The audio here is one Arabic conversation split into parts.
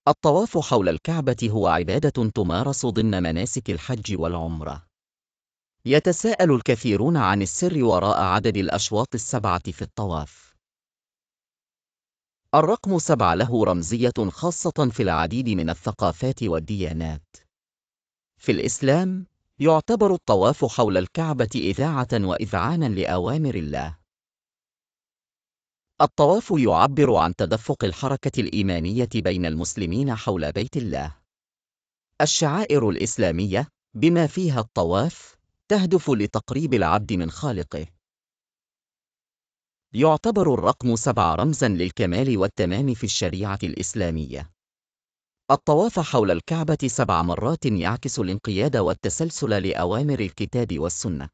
الطواف حول الكعبة هو عبادة تمارس ضمن مناسك الحج والعمرة. يتساءل الكثيرون عن السر وراء عدد الأشواط ال7 في الطواف. الرقم 7 له رمزية خاصة في العديد من الثقافات والديانات. في الإسلام، يعتبر الطواف حول الكعبة إذاعة وإذعانا لأوامر الله. الطواف يعبر عن تدفق الحركة الإيمانية بين المسلمين حول بيت الله. الشعائر الإسلامية، بما فيها الطواف، تهدف لتقريب العبد من خالقه. يعتبر الرقم 7 رمزاً للكمال والتمام في الشريعة الإسلامية. الطواف حول الكعبة 7 مرات يعكس الانقياد والتسلسل لأوامر الكتاب والسنة.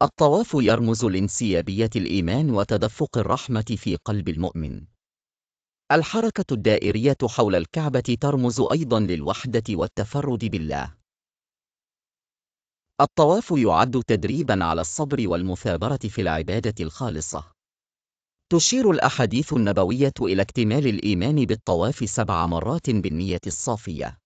الطواف يرمز لانسيابية الإيمان وتدفق الرحمة في قلب المؤمن. الحركة الدائرية حول الكعبة ترمز أيضاً للوحدة والتفرد بالله. الطواف يعد تدريباً على الصبر والمثابرة في العبادة الخالصة. تشير الأحاديث النبوية إلى اكتمال الإيمان بالطواف 7 مرات بالنية الصافية.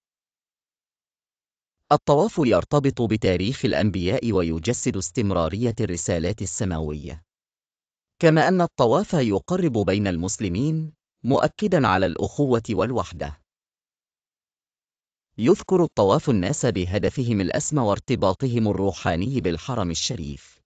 الطواف يرتبط بتاريخ الأنبياء ويجسد استمرارية الرسالات السماوية. كما أن الطواف يقرب بين المسلمين، مؤكداً على الأخوة والوحدة. يذكر الطواف الناس بهدفهم الأسمى وارتباطهم الروحاني بالحرم الشريف.